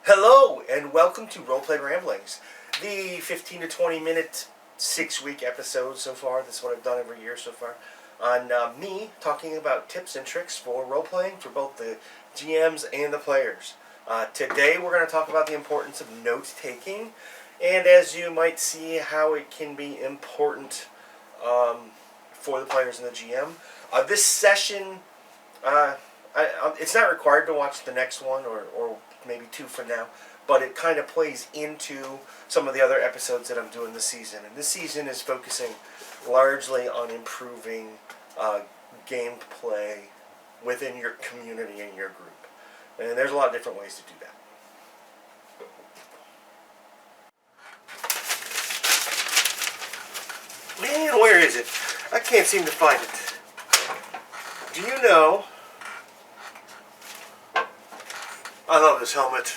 Hello and welcome to Role-play Ramblings, the 15 to 20 minute 6-week episode so far. This is what I've done every year so far on me talking about tips and tricks for role-playing for both the GMs and the players. Today we're going to talk about the importance of note-taking, and as you might see, how it can be important for the players and the GM. This session, it's not required to watch the next one or maybe two from now, but it kind of plays into some of the other episodes that I'm doing this season. And this season is focusing largely on improving gameplay within your community and your group. And there's a lot of different ways to do that. Man, where is it? I can't seem to find it. Do you know... I love this helmet.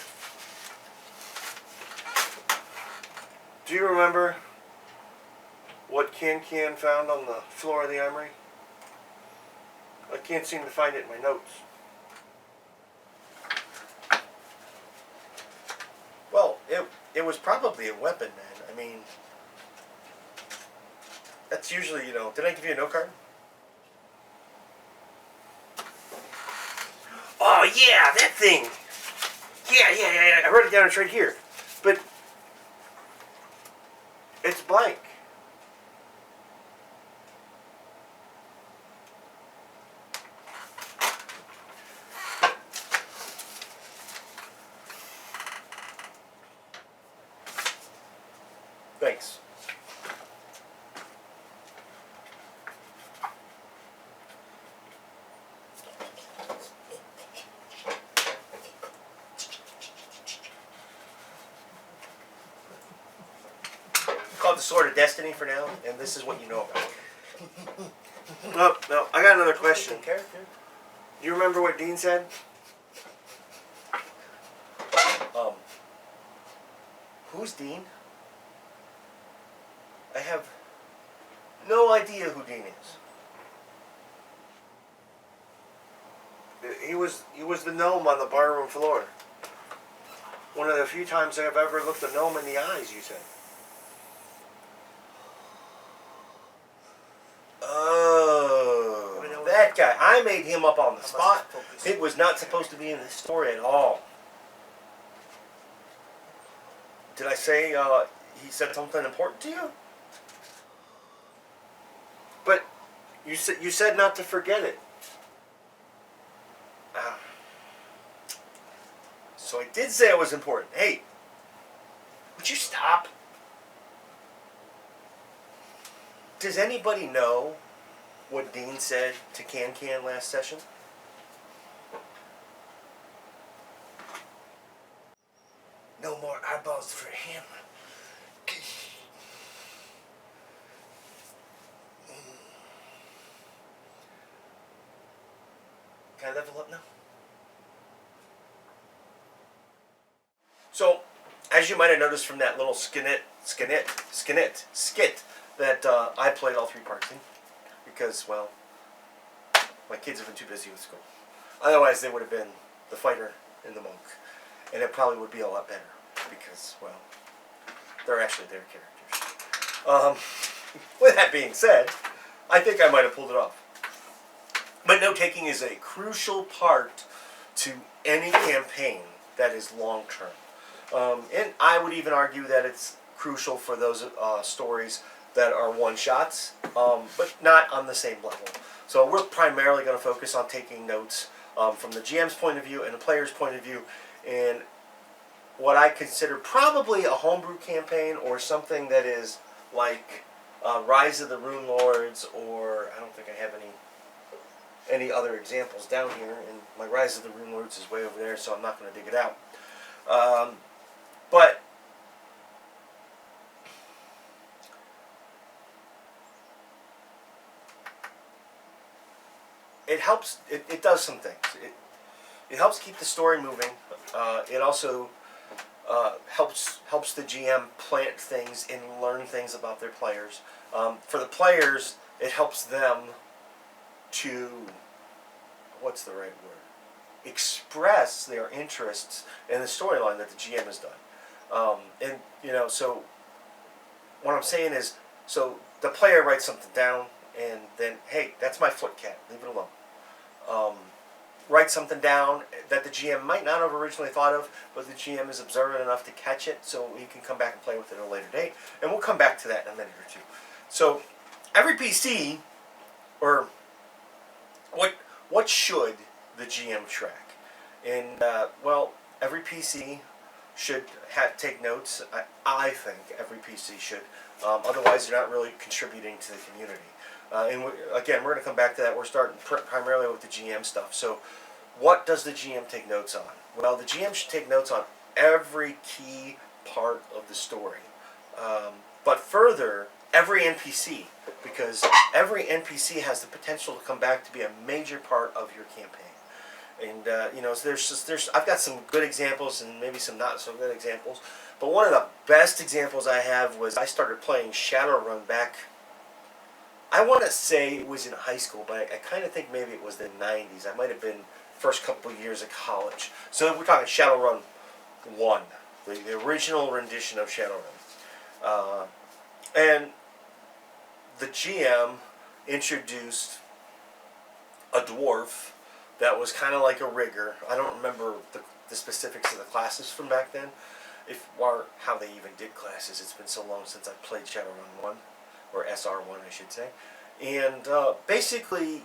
Do you remember what Can found on the floor of the armory? I can't seem to find it in my notes. Well, it was probably a weapon, man. I mean, that's usually, did I give you a note card? Oh, yeah, that thing! Yeah. I wrote it down. It's right here. But it's blank. Thanks. Called the Sword of Destiny for now, and this is what you know about it. No, I got another question. Do you remember what Dean said? Who's Dean? I have no idea who Dean is. He was the gnome on the barroom floor. One of the few times I've ever looked a gnome in the eyes, you said. Oh, that guy. I made him up on the spot. It was not supposed to be in the story at all. Did I say he said something important to you? But you said not to forget it. So I did say it was important. Hey, would you stop? Does anybody know what Dean said to Can last session? No more eyeballs for him. Can I level up now? So, as you might have noticed from that little skit that I played all 3 parts in, because, well, my kids have been too busy with school. Otherwise, they would have been the fighter and the monk, and it probably would be a lot better, because, well, they're actually their characters. With that being said, I think I might have pulled it off. But note-taking is a crucial part to any campaign that is long-term. And I would even argue that it's crucial for those stories that are one-shots, but not on the same level. So we're primarily going to focus on taking notes from the GM's point of view and the player's point of view, and what I consider probably a homebrew campaign or something that is like Rise of the Rune Lords, or I don't think I have any other examples down here, and my Rise of the Rune Lords is way over there, so I'm not going to dig it out. But it helps. It does some things. It helps keep the story moving. It also helps the GM plant things and learn things about their players. For the players, it helps them to, what's the right word? express their interests in the storyline that the GM has done. And so what I'm saying is, so the player writes something down, and then, hey, that's my foot cat, leave it alone. Write something down that the GM might not have originally thought of, but the GM is observant enough to catch it, so he can come back and play with it at a later date. And we'll come back to that in a minute or two. So every PC, or what should the GM track? And well, every PC should take notes. I think every PC should. Otherwise, they're not really contributing to the community. And again, we're going to come back to that. We're starting primarily with the GM stuff. So what does the GM take notes on? Well, the GM should take notes on every key part of the story. But further, every NPC, because every NPC has the potential to come back to be a major part of your campaign. And so I've got some good examples and maybe some not so good examples. But one of the best examples I have was I started playing Shadowrun back, I want to say it was in high school, but I kind of think maybe it was the 90s. I might have been first couple of years of college. So we're talking Shadowrun 1, the original rendition of Shadowrun. And the GM introduced a dwarf that was kind of like a rigger. I don't remember the specifics of the classes from back then, or how they even did classes. It's been so long since I played Shadowrun 1, or SR1 I should say. And basically,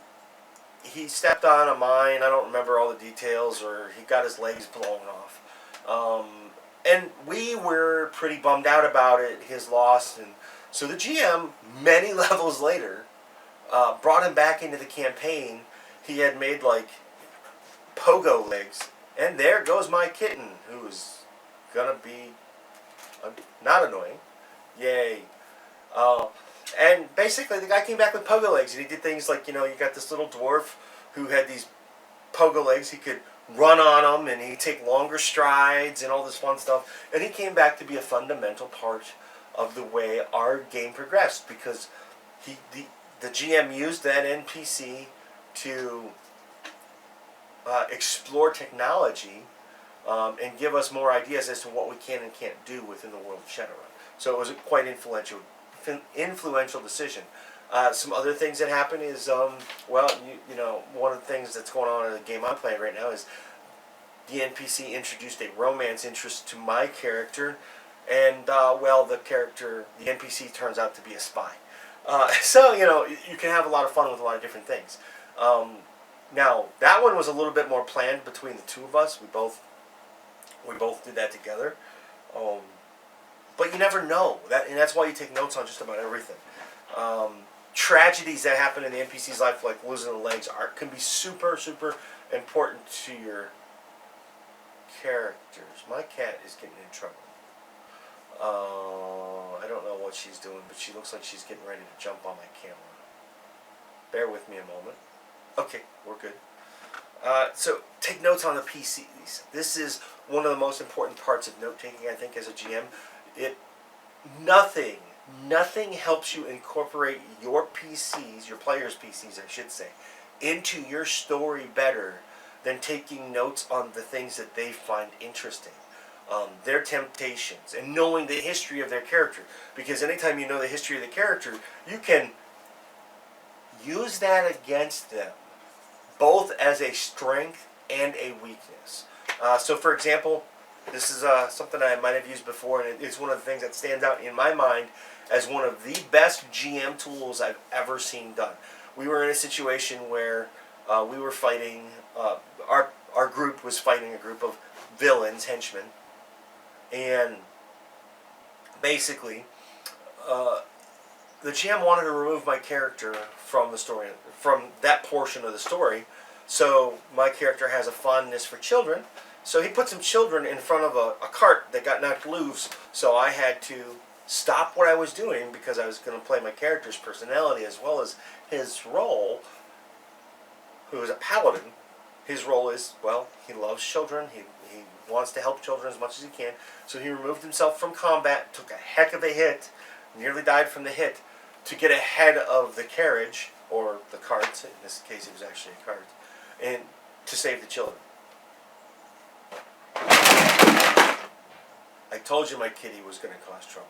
he stepped on a mine. I don't remember all the details, or he got his legs blown off. And we were pretty bummed out about it, his loss. And so the GM, many levels later, brought him back into the campaign. He had made like pogo legs, and there goes my kitten, who's gonna be not annoying. Yay. And basically the guy came back with pogo legs, and he did things like, you got this little dwarf who had these pogo legs. He could run on them, and he'd take longer strides and all this fun stuff. And he came back to be a fundamental part of the way our game progressed, because the GM used that NPC to explore technology and give us more ideas as to what we can and can't do within the world of Shadowrun. So it was a quite influential decision. Some other things that happen is, one of the things that's going on in the game I'm playing right now is the NPC introduced a romance interest to my character, and the NPC turns out to be a spy. So you can have a lot of fun with a lot of different things. Now that one was a little bit more planned between the two of us. We both did that together. But you never know, and that's why you take notes on just about everything. Tragedies that happen in the NPC's life, like losing the legs, can be super, super important to your characters. My cat is getting in trouble. I don't know what she's doing, but she looks like she's getting ready to jump on my camera. Bear with me a moment. Okay, we're good. So take notes on the PCs. This is one of the most important parts of note-taking, I think, as a GM. Nothing helps you incorporate your PCs, your players' PCs, I should say, into your story better than taking notes on the things that they find interesting, their temptations, and knowing the history of their character. Because anytime you know the history of the character, you can use that against them, both as a strength and a weakness. So, for example, this is something I might have used before, and it's one of the things that stands out in my mind as one of the best GM tools I've ever seen done. We were in a situation where we were fighting, our group was fighting a group of villains, henchmen, and basically the GM wanted to remove my character from the story, from that portion of the story. So my character has a fondness for children, so he put some children in front of a cart that got knocked loose. So I had to stop what I was doing, because I was going to play my character's personality as well as his role, who is a paladin. His role is, well, he loves children, he wants to help children as much as he can, so he removed himself from combat, took a heck of a hit, nearly died from the hit, to get ahead of the carriage, or the cart. In this case it was actually a cart, and to save the children. told you my kitty was going to cause trouble.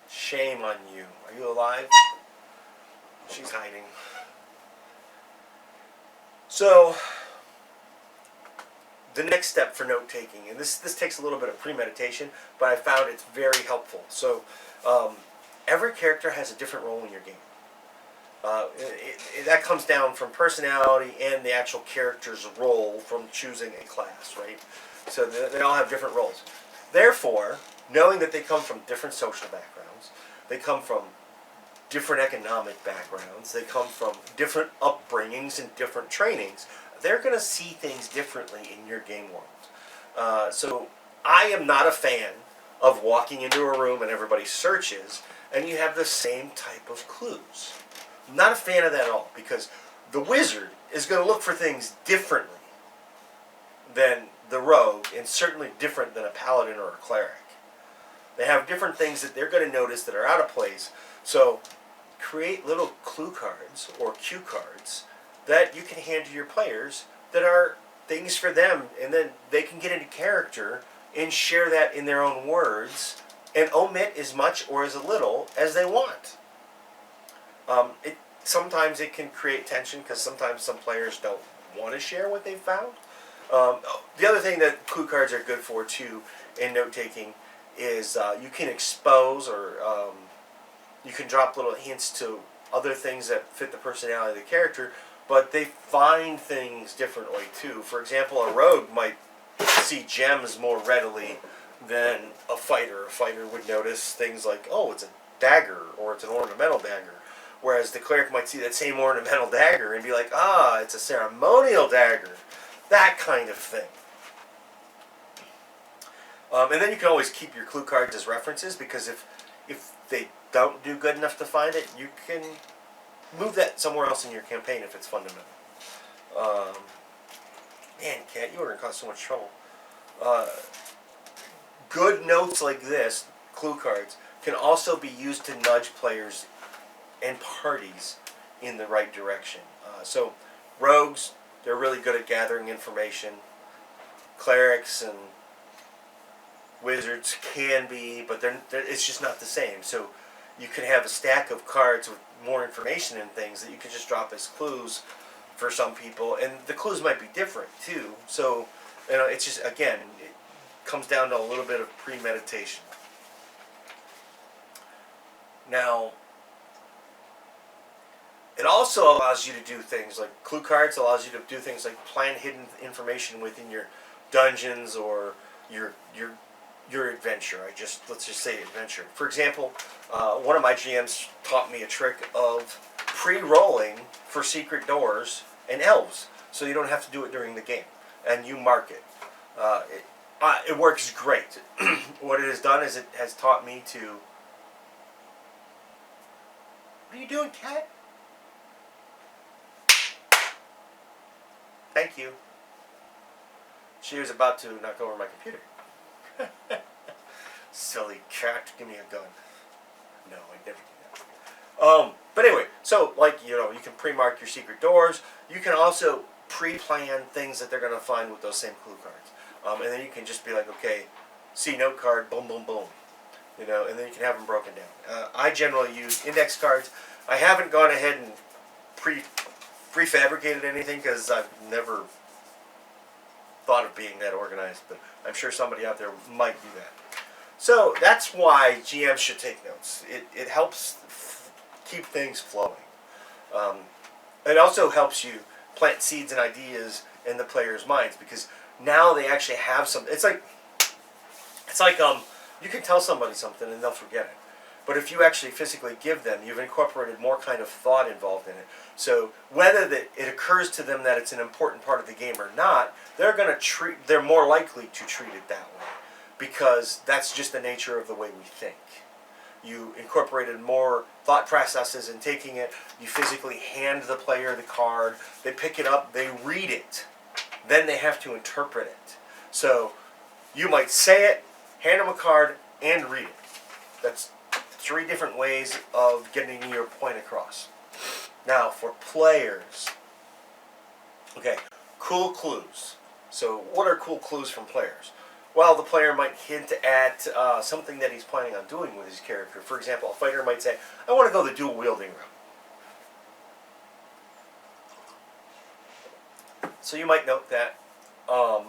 Shame on you. Are you alive? She's hiding. So, the next step for note taking, and this takes a little bit of premeditation, but I found it's very helpful. So, every character has a different role in your game. That comes down from personality and the actual character's role from choosing a class, right? So they all have different roles. Therefore, knowing that they come from different social backgrounds, they come from different economic backgrounds, they come from different upbringings and different trainings, they're going to see things differently in your game world. So I am not a fan of walking into a room and everybody searches and you have the same type of clues. I'm not a fan of that at all, because the wizard is going to look for things differently than the rogue, and certainly different than a paladin or a cleric. They have different things that they're going to notice that are out of place. So create little clue cards or cue cards that you can hand to your players that are things for them, and then they can get into character and share that in their own words and omit as much or as little as they want. Sometimes it can create tension because sometimes some players don't want to share what they've found. The other thing that clue cards are good for too in note taking is you can expose or you can drop little hints to other things that fit the personality of the character, but they find things differently too. For example, a rogue might see gems more readily than a fighter. A fighter would notice things like, oh, it's a dagger or it's an ornamental dagger. Whereas the cleric might see that same ornamental dagger and be like, ah, it's a ceremonial dagger. That kind of thing. And then you can always keep your clue cards as references, because if they don't do good enough to find it, you can move that somewhere else in your campaign if it's fundamental. Man, Cat, you are going to cause so much trouble. Good notes like this, clue cards, can also be used to nudge players and parties in the right direction. So rogues, they're really good at gathering information. Clerics and wizards can be, but it's just not the same. So you can have a stack of cards with more information and things that you can just drop as clues for some people, and the clues might be different too. So it's just, again, it comes down to a little bit of premeditation. Now, it also allows you to do things like clue cards, allows you to do things like plan hidden information within your dungeons or your adventure. Let's just say adventure. For example, one of my GMs taught me a trick of pre-rolling for secret doors and elves, so you don't have to do it during the game, and you mark it. It works great. What it has done is it has taught me to... What are you doing, cat? Thank you. She was about to knock over my computer. Silly cat, give me a gun. No, I'd never do that. But anyway, so you can pre-mark your secret doors. You can also pre-plan things that they're going to find with those same clue cards. And then you can just be like, okay, see note card, boom, boom, boom. And then you can have them broken down. I generally use index cards. I haven't gone ahead and prefabricated anything because I've never thought of being that organized, but I'm sure somebody out there might do that. So that's why GMs should take notes. It helps keep things flowing. It also helps you plant seeds and ideas in the players' minds, because now they actually have some. It's like you can tell somebody something and they'll forget it. But if you actually physically give them, you've incorporated more kind of thought involved in it. So whether it occurs to them that it's an important part of the game or not, they're more likely to treat it that way, because that's just the nature of the way we think. You incorporated more thought processes in taking it. You physically hand the player the card. They pick it up. They read it. Then they have to interpret it. So you might say it, hand them a card, and read it. That's 3 different ways of getting your point across. Now, for players, okay, cool clues. So what are cool clues from players? Well, the player might hint at something that he's planning on doing with his character. For example, a fighter might say, I want to go the dual wielding route. So you might note that on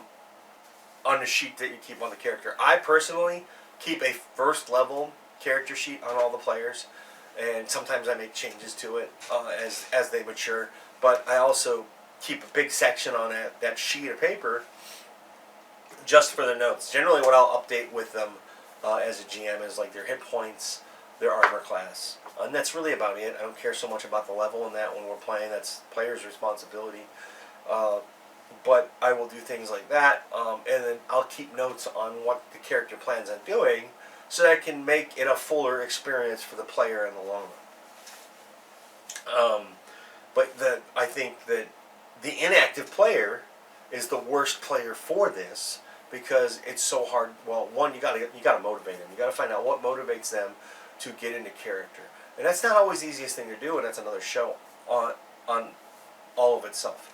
the sheet that you keep on the character. I personally keep a first level character sheet on all the players, and sometimes I make changes to it as they mature. But I also keep a big section on that sheet of paper just for the notes. Generally what I'll update with them as a GM is like their hit points, their armor class. And that's really about it. I don't care so much about the level in that when we're playing. That's the player's responsibility. But I will do things like that, and then I'll keep notes on what the character plans on doing so that I can make it a fuller experience for the player in the long run. But I think that the inactive player is the worst player for this because it's so hard. Well, one, you gotta motivate them. You gotta find out what motivates them to get into character, and that's not always the easiest thing to do. And that's another show on all of itself.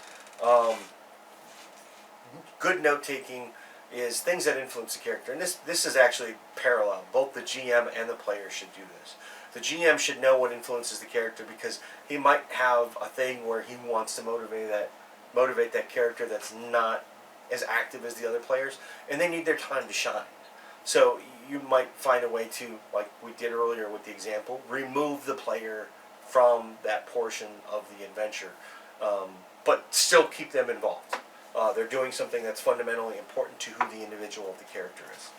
Good note taking is things that influence the character, and this is actually parallel. Both the GM and the player should do this. The GM should know what influences the character because he might have a thing where he wants to motivate that character that's not as active as the other players, and they need their time to shine. So you might find a way to, like we did earlier with the example, remove the player from that portion of the adventure, but still keep them involved. They're doing something that's fundamentally important to who the individual of the character is.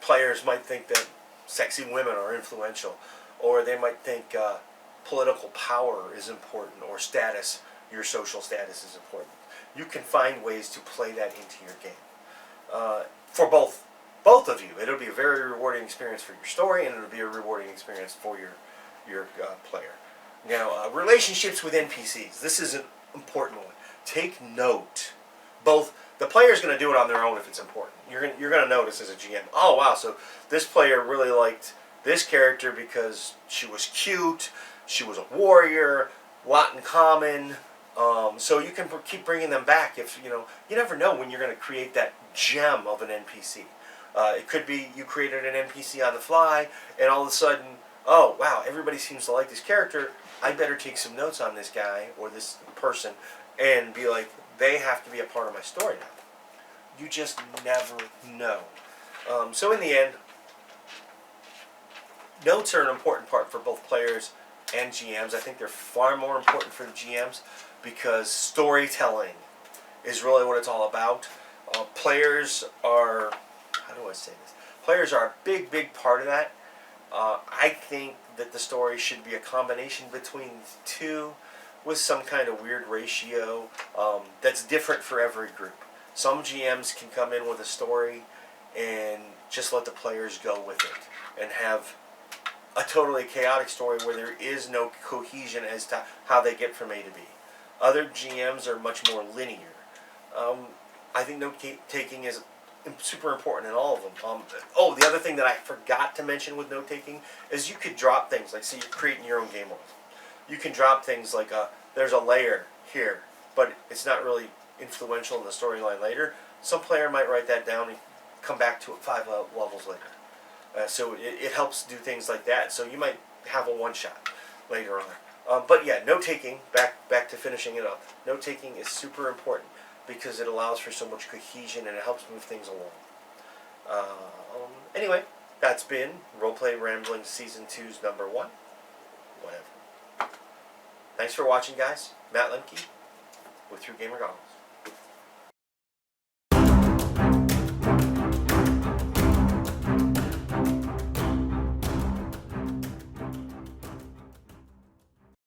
Players might think that sexy women are influential, or they might think political power is important, or status, your social status is important. You can find ways to play that into your game. For both of you, it'll be a very rewarding experience for your story, and it'll be a rewarding experience for your player. Now, relationships with NPCs. This is an important one. Take note. Both the player's going to do it on their own if it's important. You're going to notice as a GM. Oh wow! So this player really liked this character because she was cute. She was a warrior. Lot in common. So you can keep bringing them back if you never know when you're going to create that gem of an NPC. It could be you created an NPC on the fly, and all of a sudden, oh wow, everybody seems to like this character. I better take some notes on this guy or this person and be like, they have to be a part of my story now. You just never know. So in the end, notes are an important part for both players and GMs. I think they're far more important for the GMs because storytelling is really what it's all about. Players are, how do I say this? Players are a big, big part of that. I think that the story should be a combination between the two with some kind of weird ratio that's different for every group. Some GMs can come in with a story and just let the players go with it and have a totally chaotic story where there is no cohesion as to how they get from A to B. Other GMs are much more linear. I think note-taking is super important in all of them. The other thing that I forgot to mention with note-taking is you could drop things, like say you're creating your own game world. You can drop things like there's a layer here, but it's not really influential in the storyline later. Some player might write that down and come back to it 5 levels later. So it helps do things like that. So you might have a one-shot later on. But yeah, note-taking, back to finishing it up, note-taking is super important because it allows for so much cohesion and it helps move things along. Anyway, that's been Roleplay Ramblings Season 2's number 1. Whatever. Thanks for watching, guys. Matt Lemke with True Gamer Goggles.